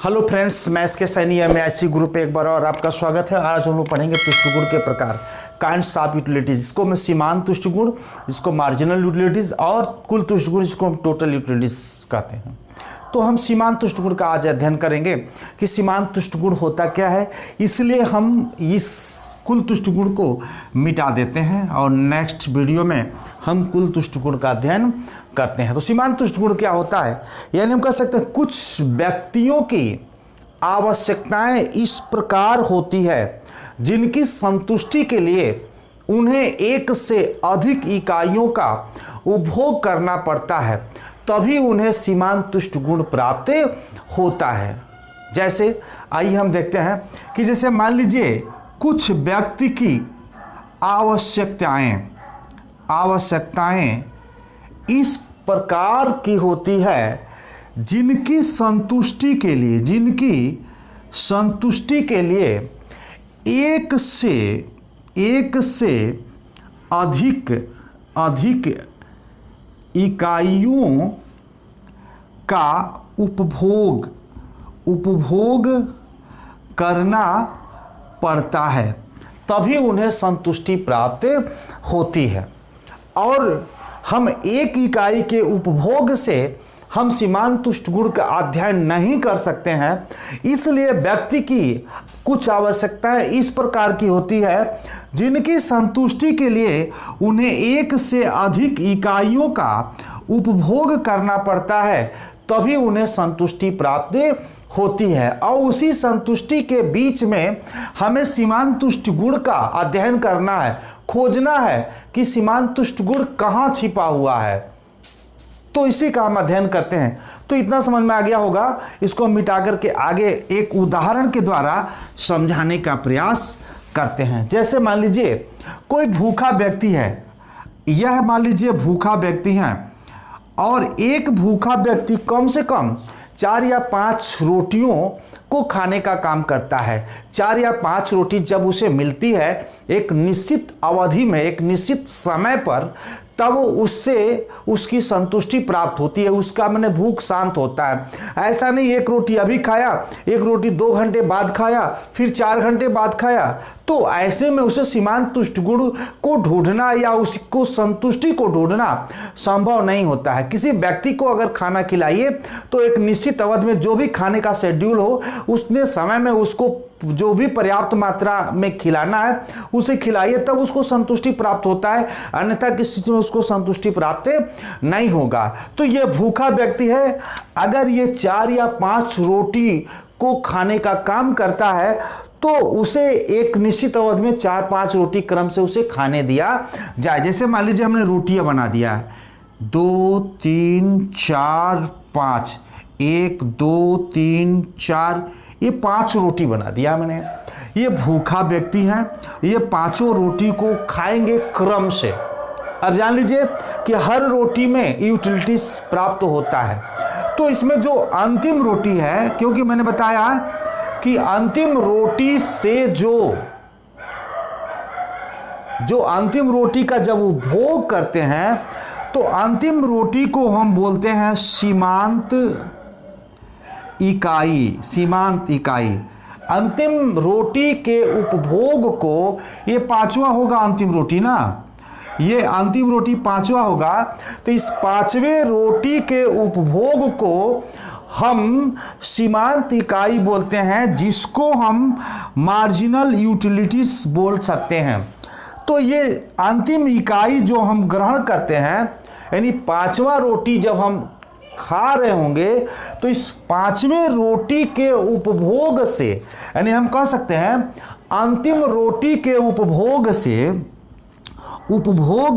Hello friends, मैं S के Saini MIC group पे एक बार और आपका स्वागत है। आज हम लोग पढ़ेंगे तुष्टिगुण के प्रकार, काइंड्स ऑफ यूटिलिटीज। इसको मैं सीमांत तुष्टिगुण, इसको मार्जिनल यूटिलिटीज और कुल तुष्टिगुण, इसको हम टोटल यूटिलिटीज कहते हैं। तो हम सीमांत तुष्टिगुण का आज अध्ययन करेंगे कि सीमांत तुष्टिगुण होता क्या है। इसलिए हम इस कुल तुष्टिगुण को मिटा देते हैं और नेक्स्ट वीडियो में हम कुल तुष्टिगुण का अध्ययन करते हैं। तो सीमांत तुष्टिगुण क्या होता है, यानी हम कह सकते हैं कुछ व्यक्तियों की आवश्यकताएं इस प्रकार होती है जिनकी संतुष्टि के लिए उन्हें एक से अधिक इकाइयों का उपभोग करना पड़ता है, तभी उन्हें सीमांत तुष्टिगुण प्राप्त होता है। जैसे आइए हम देखते हैं कि जैसे मान लीजिए कुछ व्यक्ति की आवश्यकताएं इस प्रकार की होती है जिनकी संतुष्टि के लिए एक से अधिक इकाइयों का उपभोग करना पड़ता है, तभी उन्हें संतुष्टि प्राप्त होती है। और हम एक इकाई के उपभोग से हम सीमांत तुष्टिगुण का अध्ययन नहीं कर सकते हैं। इसलिए व्यक्ति की कुछ आवश्यकताएं इस प्रकार की होती है जिनकी संतुष्टि के लिए उन्हें एक से अधिक इकाइयों का उपभोग करना पड़ता है, तभी उन्हें संतुष्टि प्राप्त होती है। और उसी संतुष्टि के बीच में हमें सीमांत तुष्टिगुण का अध्ययन करना है, खोजना है कि सीमांत तुष्टिगुण कहाँ छिपा हुआ है। तो इसी का हम अध्ययन करते हैं। तो इतना समझ में आ गया होगा। इसको मिटा करके आगे एक उदाहरण के द्वारा समझाने का प्रयास करते हैं। जैसे मान लीजिए कोई भूखा व्यक्ति है, यह मान लीजिए भूखा व्यक्ति है और एक भूखा व्यक्ति कम से कम 4 या 5 रोटियों को खाने का काम करता है। 4 या 5 रोटी जब उसे मिलती है एक निश्चित अवधि में, एक निश्चित समय पर, तब उससे उसकी संतुष्टि प्राप्त होती है, उसका माने भूख शांत होता है। ऐसा नहीं एक रोटी अभी खाया, एक रोटी 2 घंटे बाद खाया, फिर 4 घंटे बाद खाया। तो ऐसे में उसे सीमांत तुष्टिगुण को ढूंढना या उसको संतुष्टि को ढूंढना संभव नहीं होता है। किसी व्यक्ति को अगर खाना खिलाइए तो एक निश्चित अवधि में जो भी खाने का शेड्यूल हो, उसने समय में उसको जो भी पर्याप्त मात्रा में खिलाना है उसे खिलाइए, तब उसको संतुष्टि प्राप्त होता है। अन्यथा किसी स्थिति में उसको संतुष्टि प्राप्त नहीं होगा। तो यह भूखा व्यक्ति है, अगर ये 4 या 5 रोटी को खाने का काम करता है तो उसे एक निश्चित अवधि में 4-5 रोटी क्रम से उसे खाने दिया जाए। जैसे मान लीजिए हमने रोटियां बना दिया, 2 3 4 5, 1 2 3 4, ये 5 रोटी बना दिया मैंने। ये भूखा व्यक्ति है, ये 5 रोटी को खाएंगे क्रम से। अब जान लीजिए कि हर रोटी में यूटिलिटीज प्राप्त होता है। तो इसमें जो अंतिम रोटी है, क्योंकि मैंने बताया कि अंतिम रोटी से जो अंतिम रोटी का जब उपभोग करते हैं तो अंतिम रोटी को हम बोलते हैं सीमांत इकाई। अंतिम रोटी के उपभोग को, ये 5वां होगा अंतिम रोटी ना, ये अंतिम रोटी 5वां होगा। तो इस 5वें रोटी के उपभोग को हम सीमांत इकाई बोलते हैं, जिसको हम मार्जिनल यूटिलिटीज बोल सकते हैं। तो ये अंतिम इकाई जो हम ग्रहण करते हैं, यानी 5वां रोटी जब हम खा रहे होंगे तो इस 5वें रोटी के उपभोग से, यानी हम कह सकते हैं अंतिम रोटी के उपभोग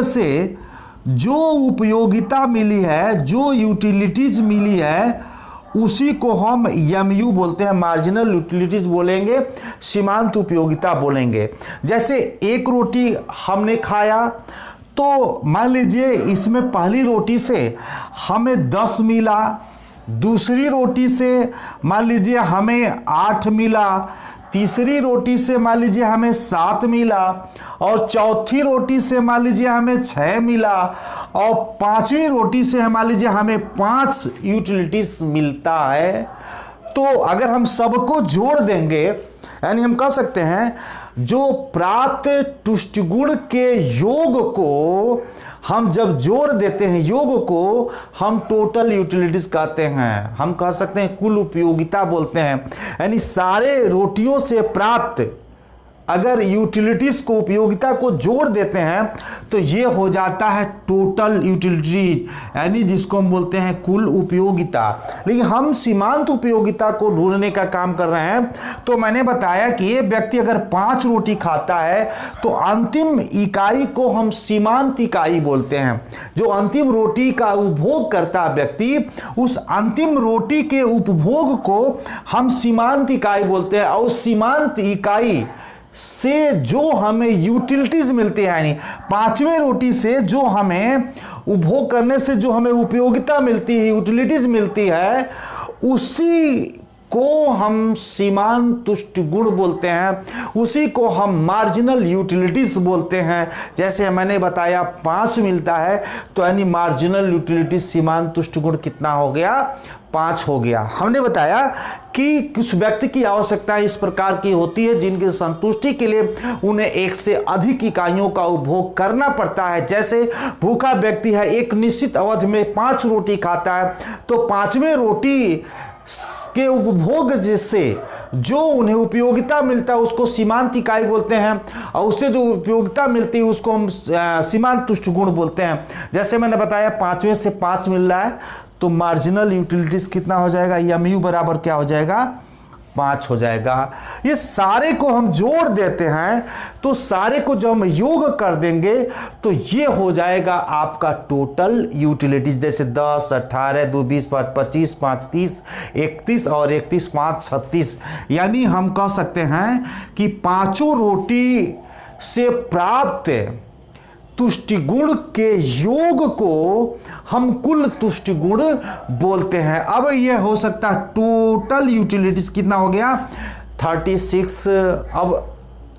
से जो उपयोगिता मिली है, जो यूटिलिटीज मिली है, उसी को हम MU बोलते हैं, मार्जिनल यूटिलिटीज बोलेंगे, सीमांत उपयोगिता बोलेंगे। जैसे एक रोटी हमने खाया तो मान लीजिए इसमें पहली रोटी से हमें 10 मिला, दूसरी रोटी से मान लीजिए हमें 8 मिला, तीसरी रोटी से मान लीजिए हमें 7 मिला और चौथी रोटी से मान लीजिए हमें 6 मिला और पांचवी रोटी से मान लीजिए हमें 5 यूटिलिटीज मिलता है। तो अगर हम सबको जोड़ देंगे, यानी हम कह सकते हैं जो प्राप्त तुष्टिगुण के योग को हम जब जोड़ देते हैं, योग को हम टोटल यूटिलिटीज कहते हैं, हम कह सकते हैं कुल उपयोगिता बोलते हैं। यानी सारे रोटियों से प्राप्त अगर यूटिलिटीज को, उपयोगिता को जोड़ देते हैं तो ये हो जाता है टोटल यूटिलिटी, यानी जिसको हम बोलते हैं कुल उपयोगिता। लेकिन हम सीमांत उपयोगिता को ढूंढने का काम कर रहे हैं। तो मैंने बताया कि ये व्यक्ति अगर 5 रोटी खाता है तो अंतिम इकाई को हम सीमांत इकाई बोलते हैं। जो अंतिम रोटी का उपभोग करता है व्यक्ति, उस अंतिम रोटी के उपभोग को हम सीमांत इकाई बोलते हैं। और सीमांत इकाई से जो हमें यूटिलिटीज मिलती है, यानी 5वें रोटी से जो हमें उपभोग करने से जो हमें उपयोगिता मिलती है, यूटिलिटीज मिलती है, उसी को हम सीमांत तुष्टिगुण बोलते हैं, उसी को हम मार्जिनल यूटिलिटीज बोलते हैं। जैसे मैंने बताया 5 मिलता है तो यानी मार्जिनल यूटिलिटीज सीमांत तुष्टिगुण कितना हो गया, 5 हो गया। हमने बताया कि कुछ व्यक्ति की आवश्यकता इस प्रकार की होती है जिनकी संतुष्टि के लिए उन्हें एक से अधिक इकाइयों का उपभोग करना पड़ता है। जैसे भूखा व्यक्ति है, एक निश्चित अवधि में 5 रोटी खाता है, तो 5वें रोटी के उपभोग जिससे जो उन्हें उपयोगिता मिलता है उसको सीमांत इकाई बोलते हैं, और उससे जो उपयोगिता मिलती है उसको हम सीमांत तुष्टिगुण बोलते हैं। जैसे मैंने बताया 5वें से 5 मिल रहा है तो मार्जिनल यूटिलिटीज कितना हो जाएगा, एमयू बराबर क्या हो जाएगा, 5 हो जाएगा। ये सारे को हम जोड़ देते हैं तो सारे को जब हम योग कर देंगे तो ये हो जाएगा आपका टोटल यूटिलिटीज। जैसे 10, 18, 2, 20, 5, 25, 5, 30, 31 और 31, 5, 36। यानी हम कह सकते हैं कि 5 रोटी से प्राप्त तुष्टिगुण के योग को हम कुल तुष्टिगुण बोलते हैं। अब यह हो सकता है टोटल यूटिलिटीज कितना हो गया, 36। अब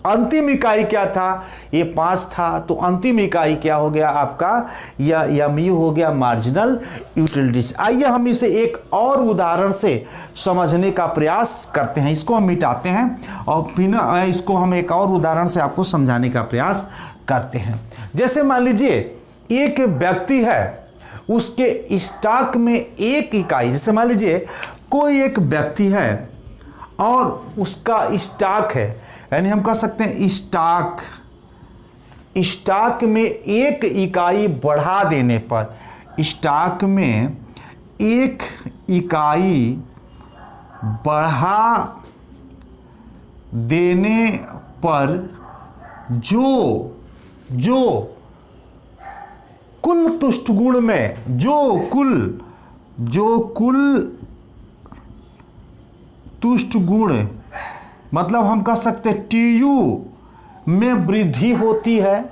अंतिम इकाई क्या था, ये 5 था, तो अंतिम इकाई क्या हो गया आपका, या एमयू हो गया मार्जिनल यूटिलिटीज। आइए हम इसे एक और उदाहरण से समझने का प्रयास करते हैं। इसको हम मिटाते हैं और फिर इसको हम एक और उदाहरण से आपको समझाने का प्रयास करते हैं। जैसे मान लीजिए एक व्यक्ति है, उसके स्टॉक में एक इकाई, जैसे मान लीजिए कोई एक व्यक्ति है और उसका स्टॉक है, यानी हम कह सकते हैं स्टॉक में एक इकाई बढ़ा देने पर, स्टॉक में एक इकाई बढ़ा देने पर जो कुल तुष्टिगुण में जो कुल तुष्टिगुण, मतलब हम कह सकते टीयू में वृद्धि होती है,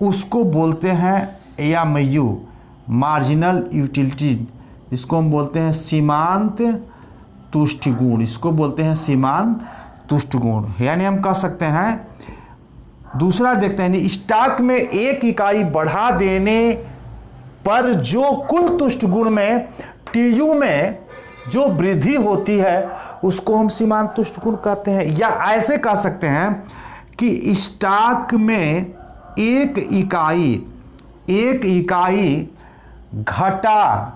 उसको बोलते हैं एमयू मार्जिनल यूटिलिटी, इसको हम बोलते हैं सीमांत तुष्टिगुण, इसको बोलते हैं सीमांत तुष्टिगुण। यानी हम कह सकते हैं, दूसरा देखते हैं, स्टॉक में एक इकाई बढ़ा देने पर जो कुल तुष्टिगुण में टीयू में जो वृद्धि होती है उसको हम सीमांत तुष्टिगुण कहते हैं। या ऐसे कह सकते हैं कि स्टॉक में एक इकाई घटा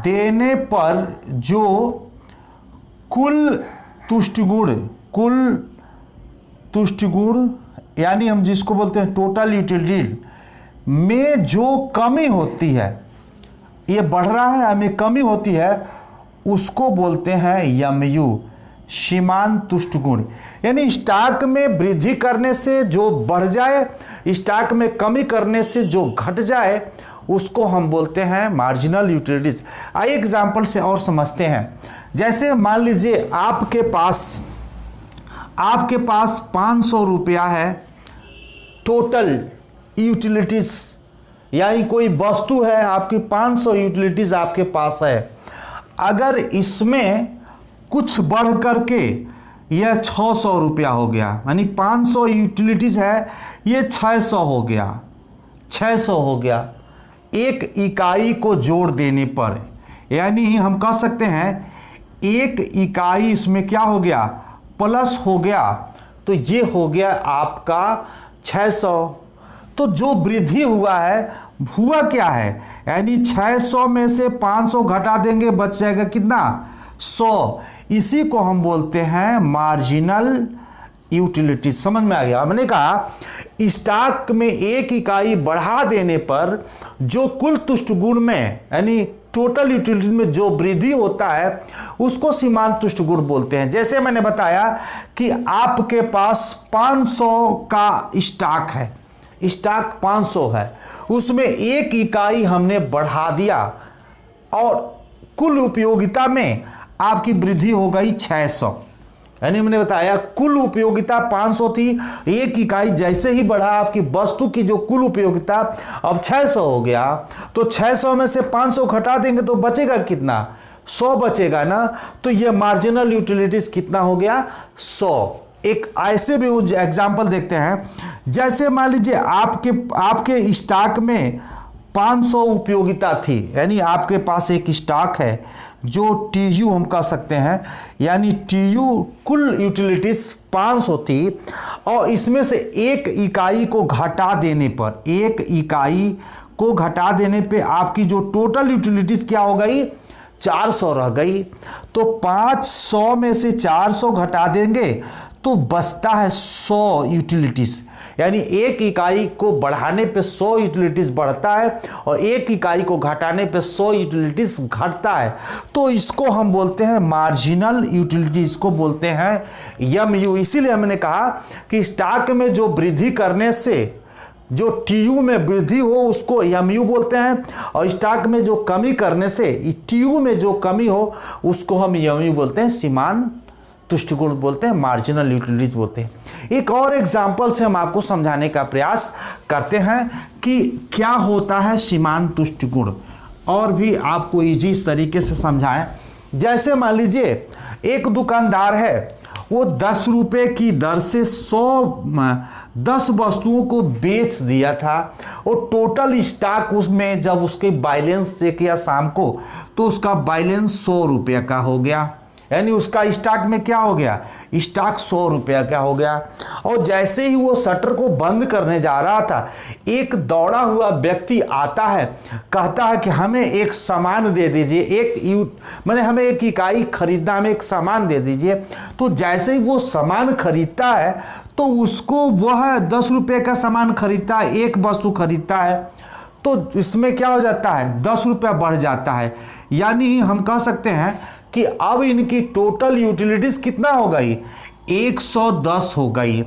देने पर जो कुल तुष्टिगुण यानी हम जिसको बोलते हैं टोटल यूटिलिटी में जो कमी होती है, ये बढ़ रहा है हमें कमी होती है, उसको बोलते हैं एमयू सीमांत तुष्टिगुण। यानी स्टॉक में वृद्धि करने से जो बढ़ जाए, स्टॉक में कमी करने से जो घट जाए, उसको हम बोलते हैं मार्जिनल यूटिलिटीज। आइए एग्जाम्पल से और समझते हैं। जैसे मान लीजिए आपके पास 500 रुपया है टोटल यूटिलिटीज, यानी कोई वस्तु है आपकी 500 यूटिलिटीज आपके पास है। अगर इसमें कुछ बढ़ करके यह 600 रुपया हो गया, यानी 500 यूटिलिटीज है, ये 600 हो गया एक इकाई को जोड़ देने पर। यानी हम कह सकते हैं एक इकाई इसमें क्या हो गया, प्लस हो गया, तो ये हो गया आपका 600। तो जो वृद्धि हुआ है, हुआ क्या है, यानी 600 में से 500 घटा देंगे, बच जाएगा कितना, 100। इसी को हम बोलते हैं मार्जिनल यूटिलिटी। समझ में आ गया। हमने कहा स्टॉक में एक इकाई बढ़ा देने पर जो कुल तुष्ट गुण में, यानी टोटल यूटिलिटी में जो वृद्धि होता है उसको सीमांत तुष्ट गुण बोलते हैं। जैसे मैंने बताया कि आपके पास 500 का स्टॉक है, स्टॉक 500 है, उसमें एक इकाई हमने बढ़ा दिया और कुल उपयोगिता में आपकी वृद्धि हो गई 600। यानी मैंने बताया कुल उपयोगिता 500 थी, एक इकाई जैसे ही बढ़ा आपकी वस्तु की जो कुल उपयोगिता अब 600 हो गया, तो 600 में से 500 घटा देंगे तो बचेगा कितना, 100 बचेगा ना। तो ये मार्जिनल यूटिलिटीज कितना हो गया, 100। एक ऐसे भी एग्जांपल देखते हैं, जैसे मान लीजिए आपके स्टॉक में 500 उपयोगिता थी, यानी आपके पास एक स्टॉक है जो टीयू हम कह सकते हैं, यानी टीयू कुल यूटिलिटीज 500 थी, और इसमें से एक इकाई को घटा देने पर, एक इकाई को घटा देने पे आपकी जो टोटल यूटिलिटीज क्या हो गई, 400 रह गई। तो 500 में से 400 घटा देंगे तो बचता है 100 यूटिलिटीज, यानी एक इकाई को बढ़ाने पे 100 यूटिलिटीज बढ़ता है और एक इकाई को घटाने पे 100 यूटिलिटीज घटता है। तो इसको हम बोलते हैं मार्जिनल यूटिलिटीज को बोलते हैं एमयू। इसीलिए हमने कहा कि स्टॉक में जो वृद्धि करने से जो टीयू में वृद्धि हो उसको एमयू बोलते हैं, और स्टॉक में जो कमी करने से टीयू में जो कमी हो उसको हम एमयू बोलते हैं, सीमांत तुष्ट गुण बोलते हैं, मार्जिनल यूटिलिटीज बोलते हैं। एक और एग्जांपल से हम आपको समझाने का प्रयास करते हैं कि क्या होता है सीमांत तुष्ट गुण, और भी आपको इजी इस तरीके से समझाएं। जैसे मान लीजिए एक दुकानदार है, वो 10 रुपये की दर से 10 वस्तुओं को बेच दिया था, और टोटल स्टॉक उसमें जब उसके बैलेंस चेक किया शाम को तो उसका बैलेंस 100 रुपये का हो गया, यानी उसका स्टॉक में क्या हो गया, स्टॉक 100 रुपया का हो गया। और जैसे ही वो शटर को बंद करने जा रहा था, एक दौड़ा हुआ व्यक्ति आता है, कहता है कि हमें एक सामान दे दीजिए, मैंने हमें एक इकाई खरीदना, हमें एक सामान दे दीजिए। तो जैसे ही वो सामान खरीदता है तो उसको वह 10 रुपये का सामान खरीदता है, एक वस्तु खरीदता है, तो इसमें क्या हो जाता है, 10 रुपया बढ़ जाता है। यानी हम कह सकते हैं कि अब इनकी टोटल यूटिलिटीज कितना हो गई, 110 हो गई।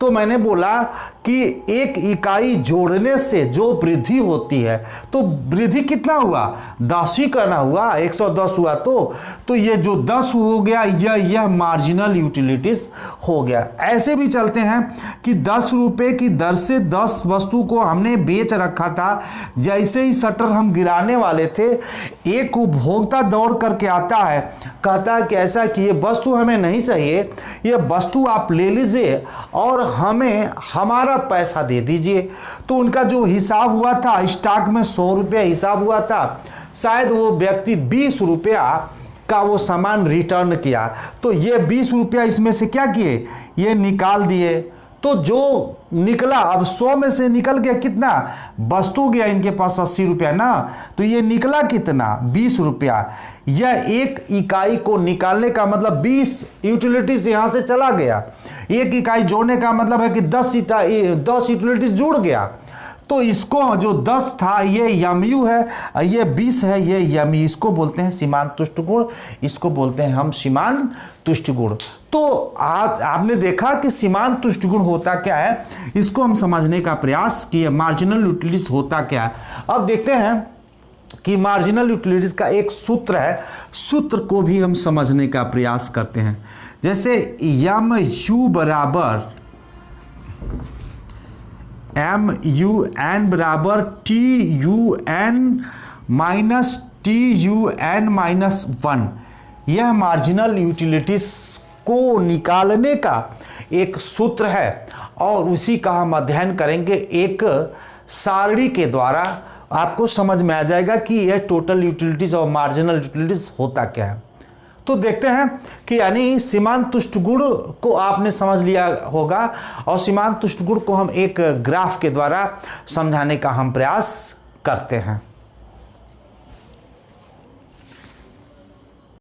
तो मैंने बोला कि एक इकाई जोड़ने से जो वृद्धि होती है, तो वृद्धि कितना हुआ, 10 ही करना हुआ, 110 हुआ, तो ये जो 10 हो गया यह मार्जिनल यूटिलिटीज हो गया। ऐसे भी चलते हैं कि 10 रुपये की दर से 10 वस्तु को हमने बेच रखा था, जैसे ही शटर हम गिराने वाले थे, एक उपभोक्ता दौड़ करके आता है, कहता है कि ऐसा कि ये वस्तु हमें नहीं चाहिए, ये वस्तु आप ले लीजिए और हमें हमारा पैसा दे दीजिए। तो उनका जो हिसाब हुआ था, स्टॉक में 100 रुपया हिसाब हुआ था, शायद वो व्यक्ति 20 रुपया का वो सामान रिटर्न किया, तो ये 20 रुपया इसमें से क्या किए, ये निकाल दिए। तो जो निकला, अब 100 में से निकल गया कितना, वस्तु गया इनके पास 80 रुपया ना, तो ये निकला कितना, 20 रुपया। यह एक इकाई को निकालने का मतलब 20 यूटिलिटीज यहां से चला गया, एक इकाई जोड़ने का मतलब है कि 10 यूटिलिटीज जुड़ गया। तो इसको जो 10 था ये एमयू है, ये 20 है ये एमयू, इसको बोलते हैं सीमांत तुष्ट गुण, इसको बोलते हैं हम सीमांत तुष्ट गुण। तो आज आपने देखा कि सीमांत तुष्ट गुण होता क्या है, इसको हम समझने का प्रयास किए, मार्जिनल यूटिलिटीज होता क्या है। अब देखते हैं कि मार्जिनल यूटिलिटीज का एक सूत्र है, सूत्र को भी हम समझने का प्रयास करते हैं। जैसे एम यू बराबर TUN माइनस TUN-1, यह मार्जिनल यूटिलिटीज को निकालने का एक सूत्र है, और उसी का हम अध्ययन करेंगे एक सारणी के द्वारा। आपको समझ में आ जाएगा कि यह टोटल यूटिलिटीज और मार्जिनल यूटिलिटीज होता क्या है। तो देखते हैं कि यानी सीमांत तुष्ट गुण को आपने समझ लिया होगा, और सीमांत तुष्ट गुण को हम एक ग्राफ के द्वारा समझाने का हम प्रयास करते हैं।